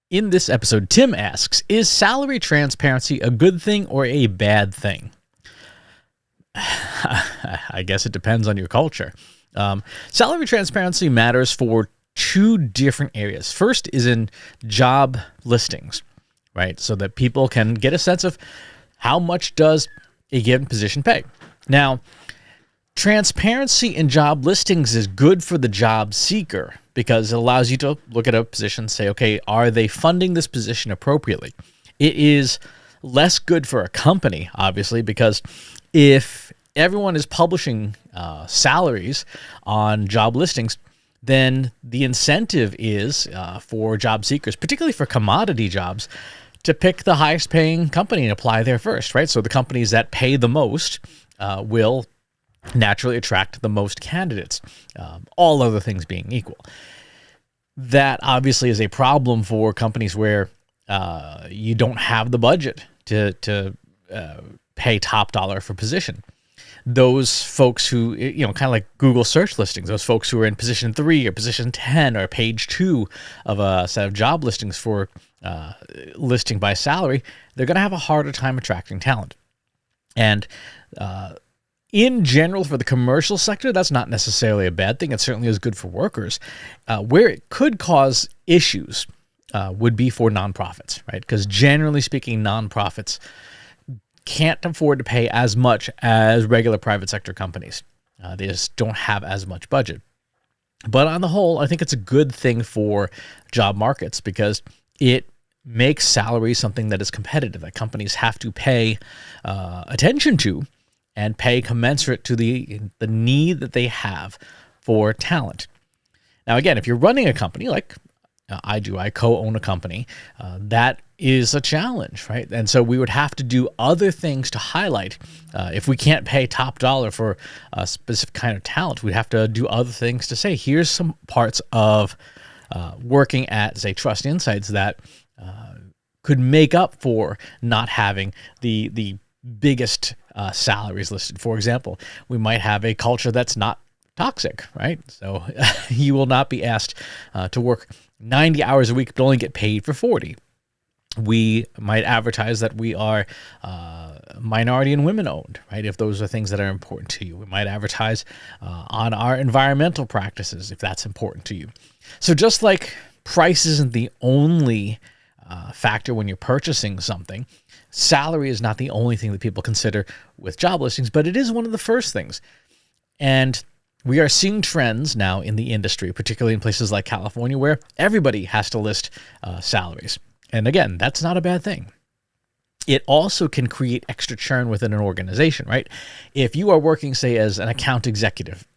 In this episode, Tim asks, is salary transparency a good thing or a bad thing? I guess it depends on your culture. Salary transparency matters for two different areas. First is in job listings, right? So that people can get a sense of how much does a given position pay. Now, transparency in job listings is good for the job seeker because it allows you to look at a position and say, okay, are they funding this position appropriately? It is less good for a company, obviously, because if everyone is publishing salaries on job listings, then the incentive is for job seekers, particularly for commodity jobs, to pick the highest paying company and apply there first, right? So the companies that pay the most will naturally attract the most candidates, all other things being equal. That obviously is a problem for companies where you don't have the budget to pay top dollar for position. Those folks who, kind of like Google search listings, those folks who are in position 3 or position 10 or page 2 of a set of job listings for listing by salary, they're going to have a harder time attracting talent. And in general, for the commercial sector, that's not necessarily a bad thing. It certainly is good for workers. Where it could cause issues would be for nonprofits, right? Because generally speaking, nonprofits can't afford to pay as much as regular private sector companies. They just don't have as much budget. But on the whole, I think it's a good thing for job markets because it makes salary something that is competitive, that companies have to pay attention to and pay commensurate to the need that they have for talent. Now, again, if you're running a company like I do, I co-own a company, that is a challenge, right? And so we would have to do other things to highlight. If we can't pay top dollar for a specific kind of talent, we'd have to do other things to say, here's some parts of working at, say, Trust Insights that could make up for not having the biggest salaries listed. For example, we might have a culture that's not toxic, right? So you will not be asked to work 90 hours a week but only get paid for 40. We might advertise that we are minority and women owned, right? If those are things that are important to you. We might advertise on our environmental practices if that's important to you. So just like price isn't the only factor when you're purchasing something, salary is not the only thing that people consider with job listings, but it is one of the first things. And we are seeing trends now in the industry, particularly in places like California, where everybody has to list salaries. And again, that's not a bad thing. It also can create extra churn within an organization, right? If you are working, say, as an account executive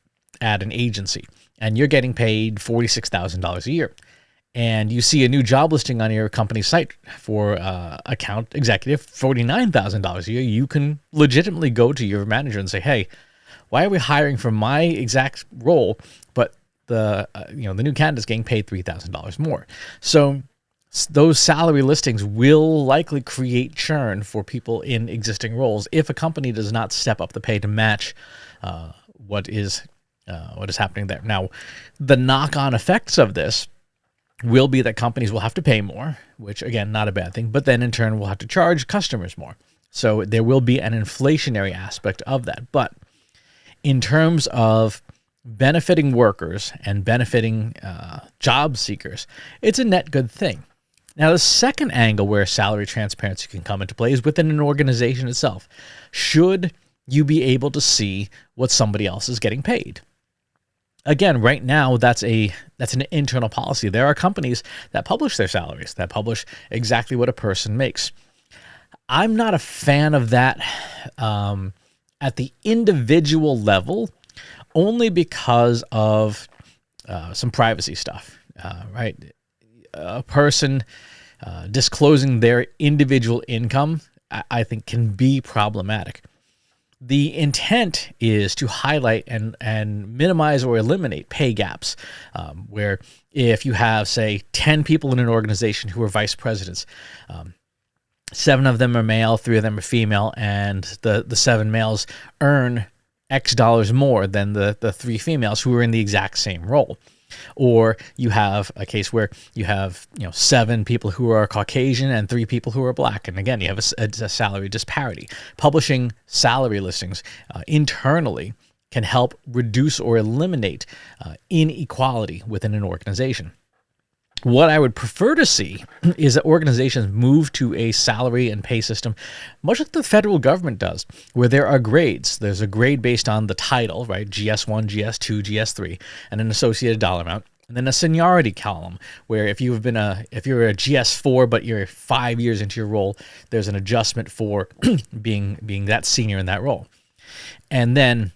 at an agency, and you're getting paid $46,000 a year, and you see a new job listing on your company site for account executive, $49,000 a year, you can legitimately go to your manager and say, hey, why are we hiring for my exact role, but the new candidate's getting paid $3,000 more? So those salary listings will likely create churn for people in existing roles if a company does not step up the pay to match what is happening there. Now, the knock-on effects of this will be that companies will have to pay more, which, again, not a bad thing, but then in turn will have to charge customers more. So there will be an inflationary aspect of that. But in terms of benefiting workers and benefiting job seekers, it's a net good thing. Now, the second angle where salary transparency can come into play is within an organization itself. Should you be able to see what somebody else is getting paid? Again, right now, that's an internal policy. There are companies that publish their salaries, that publish exactly what a person makes. I'm not a fan of that at the individual level, only because of some privacy stuff, right? A person disclosing their individual income, I think, can be problematic. The intent is to highlight and minimize or eliminate pay gaps, where if you have, say, 10 people in an organization who are vice presidents, 7 of them are male, 3 of them are female, and the 7 males earn X dollars more than the 3 females who are in the exact same role. Or you have a case where you have 7 people who are Caucasian and 3 people who are black, and again you have a salary disparity. Publishing salary listings internally can help reduce or eliminate inequality within an organization. What I would prefer to see is that organizations move to a salary and pay system, much like the federal government does, where there are grades. There's a grade based on the title, right? GS1, GS2, GS3, and an associated dollar amount. And then a seniority column, where if you're a GS4, but you're 5 years into your role, there's an adjustment for being that senior in that role. And then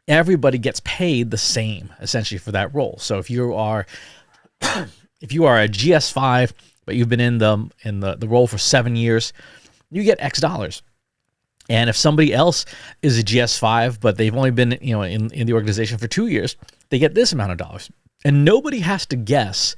everybody gets paid the same, essentially, for that role. So if you are a GS5, but you've been in the role for 7 years, you get X dollars. And if somebody else is a GS5, but they've only been in the organization for 2 years, they get this amount of dollars. And nobody has to guess,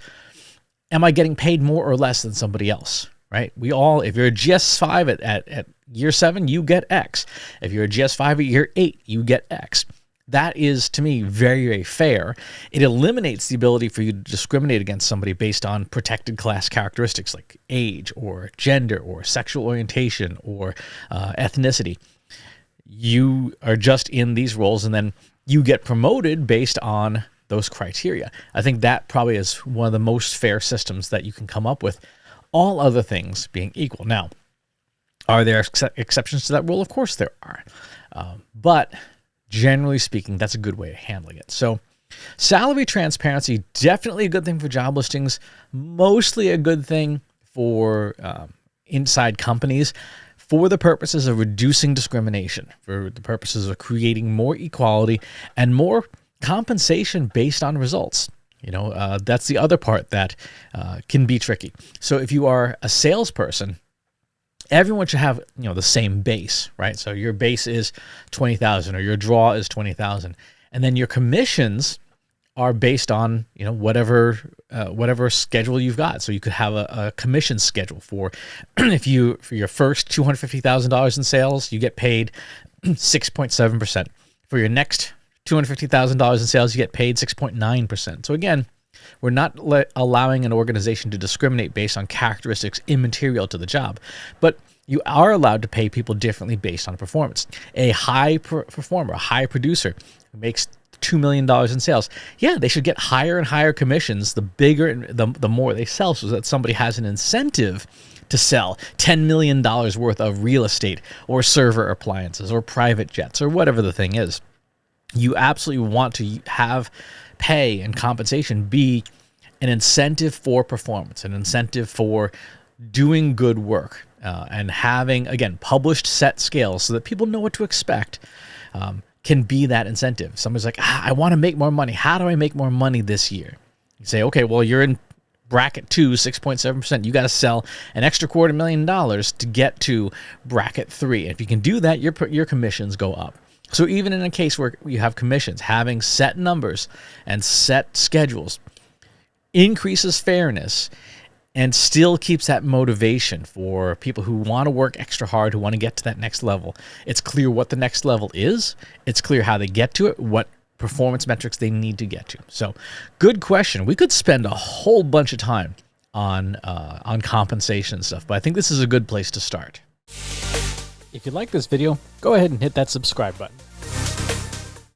am I getting paid more or less than somebody else, right? If you're a GS5 at year 7, you get X. If you're a GS5 at year 8, you get X. That is, to me, very, very fair. It eliminates the ability for you to discriminate against somebody based on protected class characteristics like age or gender or sexual orientation or ethnicity. You are just in these roles, and then you get promoted based on those criteria. I think that probably is one of the most fair systems that you can come up with, all other things being equal. Now, are there exceptions to that rule? Of course there are. But generally speaking, that's a good way of handling it. So salary transparency, definitely a good thing for job listings, mostly a good thing for inside companies, for the purposes of reducing discrimination, for the purposes of creating more equality and more compensation based on results. That's the other part that can be tricky. So if you are a salesperson, everyone should have the same base, right? So your base is 20,000 or your draw is 20,000, and then your commissions are based on whatever schedule you've got. So you could have a commission schedule for for your first $250,000 in sales, you get paid 6.7%. For your next $250,000 in sales, you get paid 6.9%. So again, we're not allowing an organization to discriminate based on characteristics immaterial to the job, but you are allowed to pay people differently based on performance. A high performer, a high producer who makes $2 million in sales, yeah, they should get higher and higher commissions the bigger and the more they sell, so that somebody has an incentive to sell $10 million worth of real estate or server appliances or private jets or whatever the thing is. You absolutely want to have pay and compensation be an incentive for performance, an incentive for doing good work, and having, again, published set scales so that people know what to expect, can be that incentive. Somebody's like, I want to make more money. How do I make more money this year? You say, okay, well, you're in bracket 2, 6.7%. You got to sell an extra $250,000 to get to bracket 3. And if you can do that, your commissions go up. So even in a case where you have commissions, having set numbers and set schedules increases fairness and still keeps that motivation for people who want to work extra hard, who want to get to that next level. It's clear what the next level is. It's clear how they get to it, what performance metrics they need to get to. So good question. We could spend a whole bunch of time on compensation and stuff, but I think this is a good place to start. If you like this video, go ahead and hit that subscribe button.